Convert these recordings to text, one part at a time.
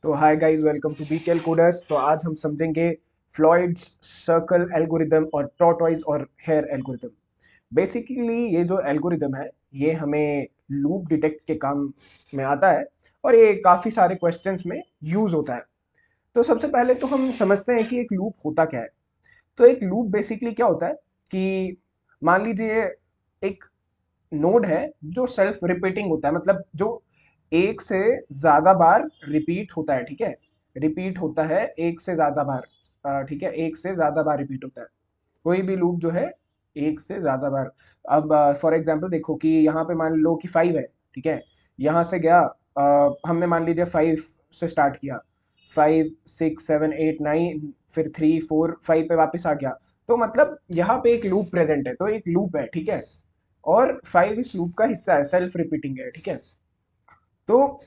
तो hi guys, welcome to BKL coders. तो आज हम समझेंगे फ्लॉयड्स सर्कल एल्गोरिदम और टॉर्टॉइज और हेयर एल्गोरिदम। बेसिकली ये जो एल्गोरिदम है ये हमें लूप डिटेक्ट के काम में आता है और ये काफ़ी सारे क्वेश्चंस में यूज़ होता है। तो सबसे पहले तो हम समझते हैं कि एक लूप होता क्या है। तो एक लूप बेसिकली क्या होता है कि मान लीजिए एक नोड है जो सेल्फ रिपीटिंग होता है, मतलब जो एक से ज्यादा बार रिपीट होता है। ठीक है, रिपीट होता है एक से ज्यादा बार। ठीक है, एक से ज्यादा बार रिपीट होता है कोई भी लूप जो है, एक से ज्यादा बार। अब फॉर एग्जांपल देखो कि यहाँ पे मान लो कि 5 है। ठीक है, यहाँ से गया, हमने मान लीजिए 5 से स्टार्ट किया, 5 6 7 8 9, फिर 3 4 5 पे वापस आ गया। तो मतलब यहाँ पे एक लूप प्रेजेंट है, तो एक लूप है। ठीक है, और 5 इस लूप का हिस्सा है, सेल्फ रिपीटिंग है। ठीक है, तो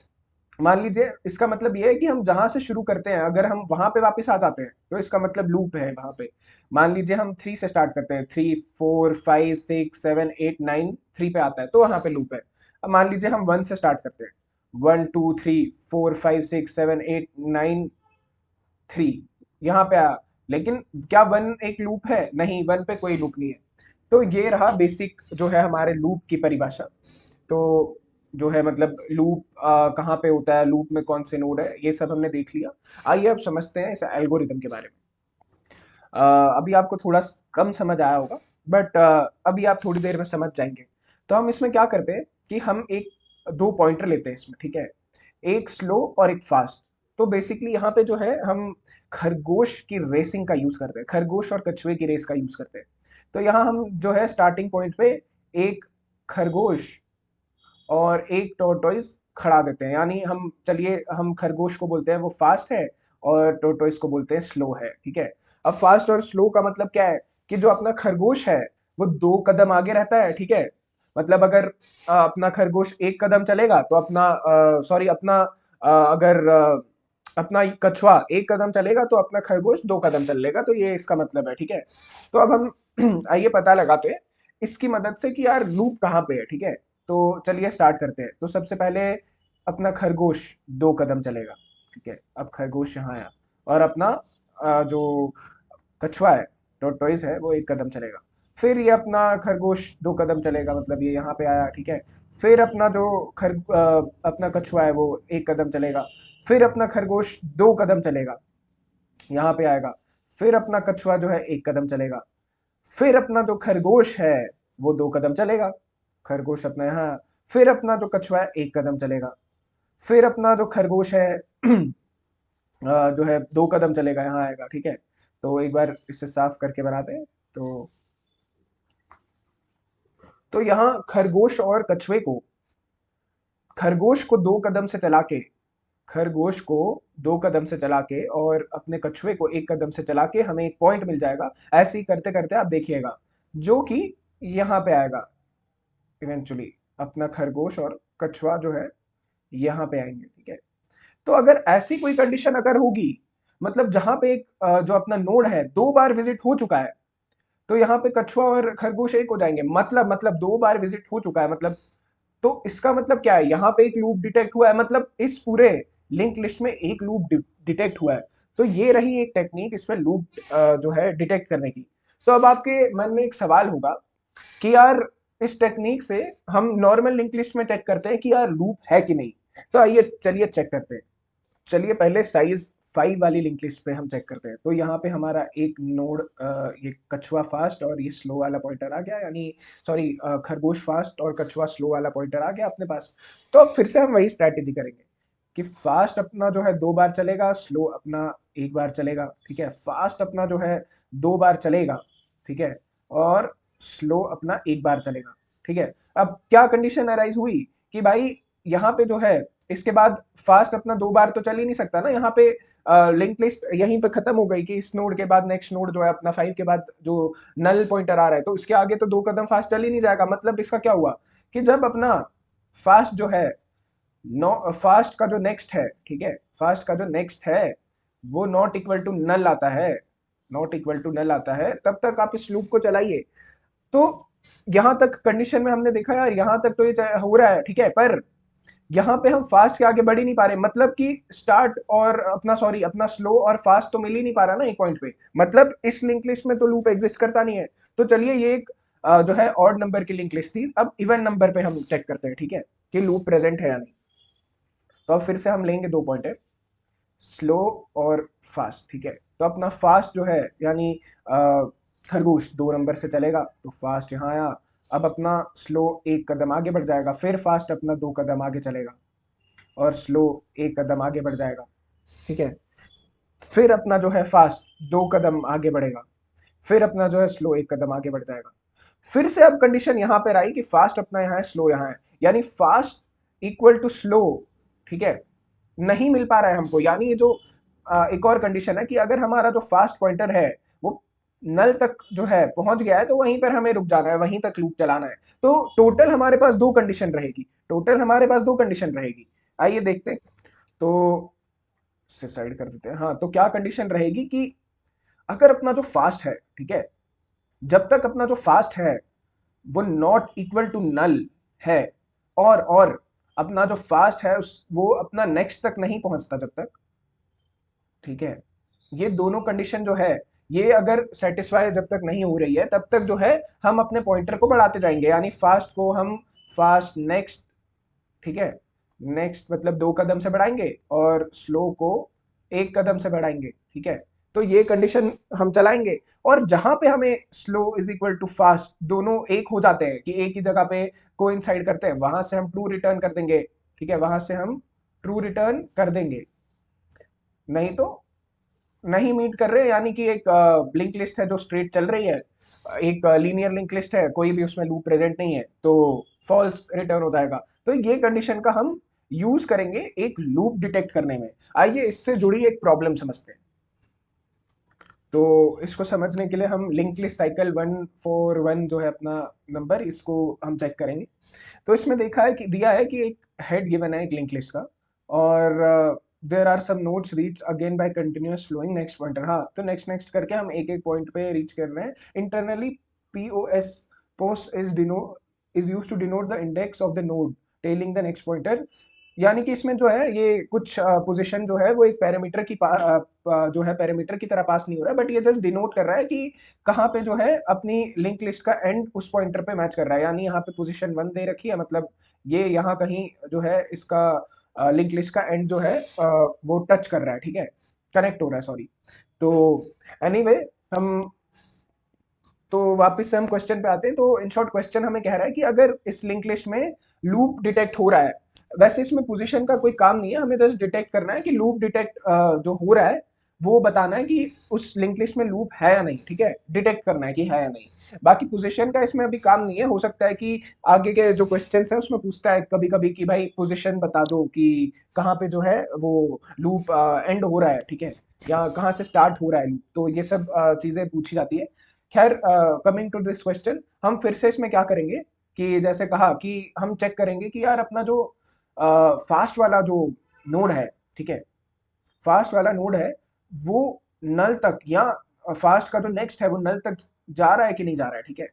मान लीजिए इसका मतलब ये है कि हम जहां से शुरू करते हैं अगर हम वहां पे वापस आ जाते हैं तो इसका मतलब लूप है वहां पे। मान लीजिए हम 3 से स्टार्ट करते हैं, 3 4 5 6 7 8 9, 3 पे आता है तो वहां पे लूप है। अब मान लीजिए हम 1 से स्टार्ट करते हैं, 1 2 3 4 5 6 7 8 9, 3 यहाँ पे आया। लेकिन क्या 1 एक लूप है? नहीं, 1 पे कोई लूप नहीं है। तो ये रहा बेसिक जो है हमारे लूप की परिभाषा। तो जो है मतलब लूप कहाँ पे होता है, लूप में कौन से नोड है, ये सब हमने देख लिया। आइए अब समझते हैं इस एल्गोरिदम के बारे में। अभी आपको थोड़ा कम समझ आया होगा, बट अभी आप थोड़ी देर में समझ जाएंगे। तो हम इसमें क्या करते हैं कि हम एक दो पॉइंटर लेते हैं इसमें। ठीक है, एक स्लो और एक फास्ट। तो बेसिकली यहाँ पे जो है हम खरगोश की रेसिंग का यूज करते हैं, खरगोश और कछुए की रेस का यूज करते हैं। तो यहाँ हम जो है स्टार्टिंग पॉइंट पे एक खरगोश और एक टोरटॉइस खड़ा देते हैं, यानी हम चलिए हम खरगोश को बोलते हैं वो फास्ट है और टोरटॉइस को बोलते हैं स्लो है। ठीक है, अब फास्ट और स्लो का मतलब क्या है कि जो अपना खरगोश है वो 2 कदम आगे रहता है। ठीक है, मतलब अगर अपना खरगोश 1 कदम चलेगा तो अपना सॉरी अपना अगर अपना कछुआ 1 कदम चलेगा तो अपना खरगोश 2 कदम चल लेगा। तो ये इसका मतलब है। ठीक है, तो अब हम आइए पता लगाते हैं इसकी मदद से कि यार लूप कहाँ पे है। ठीक है, तो चलिए स्टार्ट करते हैं। तो सबसे पहले अपना खरगोश 2 कदम चलेगा। ठीक है, अब खरगोश यहाँ आया और अपना जो कछुआ है, टॉर्टोइस है, वो 1 कदम चलेगा। फिर ये अपना खरगोश 2 कदम चलेगा, मतलब ये यहाँ पे आया। ठीक है, फिर अपना जो अपना कछुआ है वो 1 कदम चलेगा। फिर अपना खरगोश 2 कदम चलेगा, यहाँ पे आएगा। फिर अपना कछुआ जो है 1 कदम चलेगा। फिर अपना जो खरगोश है वो 2 कदम चलेगा, खरगोश अपना यहाँ। फिर अपना जो कछुआ है 1 कदम चलेगा। फिर अपना जो खरगोश है जो है 2 कदम चलेगा, यहाँ आएगा। ठीक है, तो एक बार इसे साफ करके बनाते हैं। तो यहाँ खरगोश और कछुए को, खरगोश को 2 कदम से चला के, खरगोश को 2 कदम से चला के और अपने कछुए को 1 कदम से चला के हमें एक पॉइंट मिल जाएगा। ऐसे ही करते करते आप देखिएगा जो कि यहाँ पे आएगा। इवेंचुअली अपना खरगोश और कछुआ जो है यहाँ पे आएंगे। ठीक है, तो अगर ऐसी कोई कंडीशन अगर होगी, मतलब जहां पे एक जो अपना नोड है 2 बार विजिट हो चुका है, तो यहाँ पे कछुआ और खरगोश एक हो जाएंगे। मतलब 2 बार विजिट हो चुका है, मतलब तो इसका मतलब क्या है, यहाँ पे एक लूप डिटेक्ट हुआ है, मतलब इस पूरे लिंक लिस्ट में एक लूप डिटेक्ट हुआ है। तो ये रही एक टेक्निक इसमें लूप जो है डिटेक्ट करने की। तो अब आपके मन में एक सवाल होगा कि यार इस टेक्निक से हम नॉर्मल लिंक लिस्ट में चेक करते हैं कि यार लूप है कि नहीं। तो आइए चलिए चेक करते हैं। चलिए पहले साइज 5 वाली लिंक लिस्ट पे हम चेक करते हैं। तो यहाँ पे हमारा एक नोड ये कछुआ फास्ट और ये स्लो वाला पॉइंटर आ गया, यानी सॉरी खरगोश फास्ट और कछुआ स्लो वाला पॉइंटर आ गया अपने पास। तो अब फिर से हम वही स्ट्रैटेजी करेंगे कि फास्ट अपना जो है 2 बार चलेगा, स्लो अपना 1 बार चलेगा। ठीक है, फास्ट अपना जो है 2 बार चलेगा। ठीक है, और स्लो अपना 1 बार चलेगा। ठीक है, अब क्या कंडीशन अराइज हुई कि भाई यहाँ पे जो है इसके बाद फास्ट अपना 2 बार तो चल ही नहीं सकता ना। यहाँ पे लिंक लिस्ट यहीं पे खत्म हो गई कि इस नोड के बाद नेक्स्ट नोड जो है अपना 5 के बाद जो नल पॉइंटर आ रहा है, तो इसके आगे तो 2 कदम फास्ट चल ही नहीं जाएगा। मतलब इसका क्या हुआ कि जब अपना फास्ट जो है, नो फास्ट का जो नेक्स्ट है, ठीक है, फास्ट का जो नेक्स्ट है वो नॉट इक्वल टू नल आता है, नॉट इक्वल टू नल आता है, तब तक आप इस लूप को चलाइए। तो यहां तक कंडीशन में हमने देखा यार, यहां तक तो ये हो रहा है। ठीक है, पर यहाँ पे हम फास्ट के आगे बढ़ ही नहीं पा रहे, मतलब कि स्टार्ट और अपना सॉरी अपना स्लो और फास्ट तो मिल ही नहीं पा रहा ना एक पॉइंट पे, मतलब इस लिंक लिस्ट में तो लूप एग्जिस्ट करता नहीं है। तो चलिए ये एक जो है ऑड नंबर की लिंक लिस्ट थी, अब इवन नंबर पे हम चेक करते हैं, ठीक है, कि लूप प्रेजेंट है या नहीं। तो अब फिर से हम लेंगे दो पॉइंट है, स्लो और फास्ट, ठीक है। तो अपना फास्ट जो है यानी खरगोश 2 नंबर से चलेगा, तो फास्ट यहाँ आया। अब अपना स्लो एक कदम आगे बढ़ जाएगा, फिर फास्ट अपना 2 कदम आगे चलेगा, और स्लो एक कदम आगे बढ़ जाएगा, ठीक है। फिर अपना जो है फास्ट 2 कदम आगे बढ़ेगा, फिर अपना जो है स्लो एक कदम आगे बढ़ जाएगा। फिर से अब कंडीशन यहाँ पर आई कि फास्ट अपना यहाँ है, स्लो यहाँ है, यानी फास्ट इक्वल टू स्लो, ठीक है, नहीं मिल पा रहा है हमको। यानी ये जो एक और कंडीशन है कि अगर हमारा जो फास्ट पॉइंटर है वो नल तक जो है पहुंच गया है, तो वहीं पर हमें रुक जाना है, वहीं तक लूप चलाना है। तो टोटल हमारे पास दो कंडीशन रहेगी, टोटल हमारे पास दो कंडीशन रहेगी। आइए देखते हैं। तो से साइड कर देते हैं। हाँ, तो क्या कंडीशन रहेगी कि अगर अपना जो फास्ट है, ठीक है, जब तक अपना जो फास्ट है वो नॉट इक्वल टू नल है, और अपना जो फास्ट है उस वो अपना नेक्स्ट तक नहीं पहुंचता जब तक, ठीक है, ये दोनों कंडीशन जो है ये अगर सेटिस्फाई जब तक नहीं हो रही है, तब तक जो है हम अपने पॉइंटर को बढ़ाते जाएंगे, यानी फास्ट को हम फास्ट नेक्स्ट, ठीक है, नेक्स्ट मतलब 2 कदम से बढ़ाएंगे और स्लो को 1 कदम से बढ़ाएंगे, ठीक है। तो ये कंडीशन हम चलाएंगे, और जहां पे हमें slow is equal to fast दोनों एक हो जाते हैं कि एक ही जगह पे कोइंसाइड करते हैं, वहां से हम ट्रू रिटर्न कर देंगे, ठीक है, वहां से हम ट्रू रिटर्न कर देंगे। नहीं तो नहीं मीट कर रहे, यानी कि एक लिंक लिस्ट है जो स्ट्रेट चल रही है, एक लीनियर लिंक लिस्ट है, कोई भी उसमें लूप प्रेजेंट नहीं है, तो फॉल्स रिटर्न हो जाएगा। तो ये कंडीशन का हम यूज करेंगे एक लूप डिटेक्ट करने में। आइए इससे जुड़ी एक प्रॉब्लम समझते हैं। तो इसको समझने के लिए हम लिंक लिस्ट साइकिल 141 जो है अपना नंबर, इसको हम चेक करेंगे। तो इसमें देखा है कि दिया है कि एक हेड गिवन है एक लिंक लिस्ट का, और there are some nodes reach again by continuous flowing next pointer. हाँ, तो नेक्स्ट नेक्स्ट करके हम एक एक पॉइंट पे रीच कर रहे हैं। Internally POS post is use to denote the index of the node telling the next pointer. यानी कि इसमें जो है ये कुछ पोजीशन जो है वो एक पैरामीटर की जो है पैरामीटर की तरह पास नहीं हो रहा है, बट ये जस्ट डिनोट कर रहा है कि कहाँ पे जो है अपनी लिंक लिस्ट का एंड उस पॉइंटर पे मैच कर रहा है। यानी यहाँ पे पोजीशन 1 दे रखी है, मतलब ये यहाँ कहीं जो है इसका लिंक लिस्ट का एंड जो है वो टच कर रहा है, ठीक है, कनेक्ट हो रहा है, सॉरी। तो एनीवे हम तो वापस से हम क्वेश्चन पे आते हैं। तो इन शॉर्ट क्वेश्चन हमें कह रहा है कि अगर इस लिंक लिस्ट में लूप डिटेक्ट हो रहा है, वैसे इसमें पोजीशन का कोई काम नहीं है, हमें जस्ट डिटेक्ट करना है कि लूप डिटेक्ट जो हो रहा है वो बताना है कि उस लिंक लिस्ट में लूप है या नहीं, ठीक है, डिटेक्ट करना है कि है या नहीं। बाकी पोजीशन का इसमें अभी काम नहीं है, हो सकता है कि आगे के जो क्वेश्चन है उसमें पूछता है कभी कभी कि भाई पोजीशन बता दो कि कहाँ पे जो है वो लूप एंड हो रहा है, ठीक है, या कहाँ से स्टार्ट हो रहा है लूप, तो ये सब चीजें पूछी जाती है। खैर, कमिंग टू दिस क्वेश्चन, हम फिर से इसमें क्या करेंगे कि जैसे कहा कि हम चेक करेंगे कि यार अपना जो फास्ट वाला जो नोड है, ठीक है, फास्ट वाला नोड है वो नल तक, या फास्ट का जो नेक्स्ट है वो नल तक जा रहा है कि नहीं जा रहा है, ठीक है,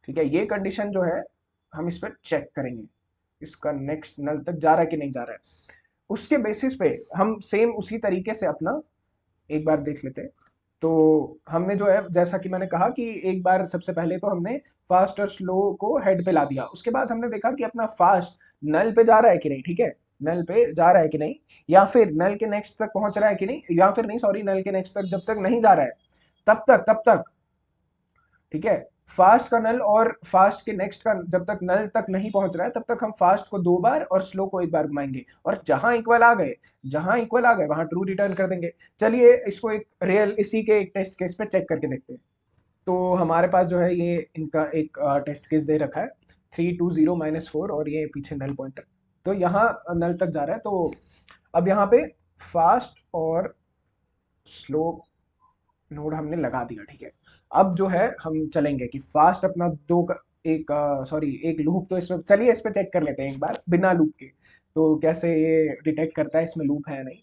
ठीक है, ये कंडीशन जो है हम इस पर चेक करेंगे, इसका नेक्स्ट नल तक जा रहा है कि नहीं जा रहा है। उसके बेसिस पे हम सेम उसी तरीके से अपना एक बार देख लेते हैं। तो हमने जो है जैसा कि मैंने कहा कि एक बार सबसे पहले तो हमने फास्ट और स्लो को हेड पे ला दिया, उसके बाद हमने देखा कि अपना फास्ट नल पे जा रहा है कि नहीं, ठीक है, नल पे जा रहा है कि नहीं, या फिर नल के नेक्स्ट तक पहुंच रहा है कि नहीं, या फिर नहीं सॉरी नल के नेक्स्ट तक जब तक नहीं जा रहा है तब तक, ठीक है, फास्ट का नल और फास्ट के नेक्स्ट का जब तक नल तक नहीं पहुंच रहा है तब तक हम फास्ट को 2 बार और स्लो को 1 बार घुमाएंगे, और जहां इक्वल आ गए वहां ट्रू रिटर्न कर देंगे। चलिए इसको एक रियल इसी के एक टेस्ट केस पे चेक करके देखते हैं। तो हमारे पास जो है ये इनका एक टेस्ट केस दे रखा है 3 2 0 -4, और ये पीछे नल पॉइंटर, तो यहाँ नल तक जा रहा है। तो अब यहाँ पे फास्ट और स्लो नोड हमने लगा दिया, ठीक है। अब जो है हम चलेंगे कि फास्ट अपना एक सॉरी एक लूप, तो इसमें चलिए इस पे चेक कर लेते हैं एक बार बिना लूप के, तो कैसे ये डिटेक्ट करता है इसमें लूप है या नहीं।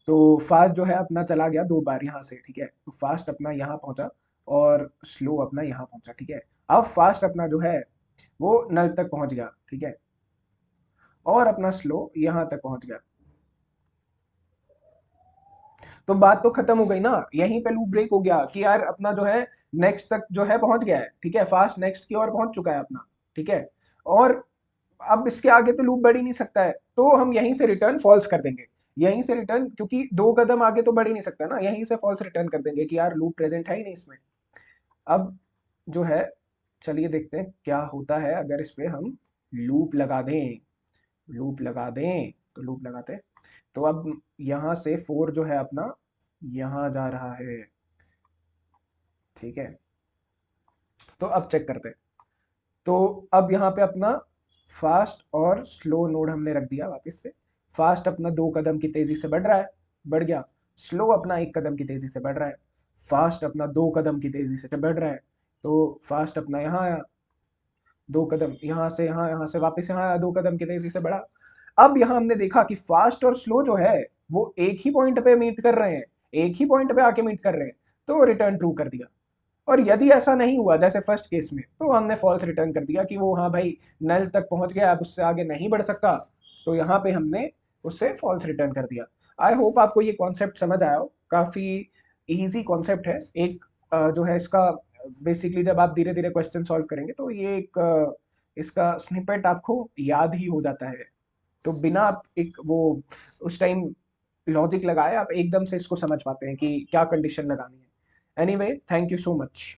तो फास्ट जो है अपना चला गया 2 बार यहाँ से, ठीक है, तो फास्ट अपना यहाँ पहुंचा और स्लो अपना यहाँ पहुंचा, ठीक है। अब फास्ट अपना जो है वो नल तक पहुंच गया, ठीक है, और अपना स्लो यहां तक पहुंच गया। तो बात तो खत्म हो गई ना, यहीं पे लूप ब्रेक हो गया कि यार अपना जो है नेक्स्ट तक जो है पहुंच गया है, ठीक है, फास्ट नेक्स्ट की ओर पहुंच चुका है अपना, ठीक है। और अब इसके आगे तो लूप बढ़ ही नहीं सकता है, तो हम यहीं से रिटर्न फॉल्स कर देंगे। यहीं से रिटर्न, क्योंकि 2 कदम आगे तो बढ़ ही नहीं सकता ना, यहीं से फॉल्स रिटर्न कर देंगे कि यार लूप प्रेजेंट है ही नहीं इसमें। अब जो है, चलिए देखते हैं क्या होता है अगर इस पे हम लूप लगा दें। लूप लगा दें तो लूप लगाते हैं। तो अब यहाँ से 4 जो है अपना यहाँ जा रहा है, ठीक है। तो अब चेक करते हैं। तो अब यहाँ पे अपना फास्ट और स्लो नोड हमने रख दिया वापस से। फास्ट अपना 2 कदम की तेजी से बढ़ रहा है, बढ़ गया। स्लो अपना 1 कदम की तेजी से बढ़ रहा है। फास्ट अपना 2 कदम की तेजी से बढ़ रहा है। तो फास्ट अपना यहाँ आया, 2 कदम यहाँ से, यहाँ से वापस यहाँ आया, 2 कदम की तेजी से बढ़ा। अब यहाँ हमने देखा कि फास्ट और स्लो जो है वो एक ही पॉइंट पे मीट कर रहे हैं, एक ही पॉइंट पे आके मीट कर रहे हैं, तो रिटर्न ट्रू कर दिया। और यदि ऐसा नहीं हुआ जैसे फर्स्ट केस में, तो हमने फॉल्स रिटर्न कर दिया कि वो हाँ भाई नल तक पहुंच गया, अब उससे आगे नहीं बढ़ सकता। तो यहाँ पे हमने उससे फॉल्स रिटर्न कर दिया। आई होप आपको ये कॉन्सेप्ट समझ आया हो, काफी इजी कॉन्सेप्ट है। एक जो है इसका बेसिकली जब आप धीरे धीरे क्वेश्चन सॉल्व करेंगे तो ये एक इसका स्निपेट आपको याद ही हो जाता है। तो बिना आप एक वो उस टाइम लॉजिक लगाए आप एकदम से इसको समझ पाते हैं कि क्या कंडीशन लगानी है। Anyway, thank you so much.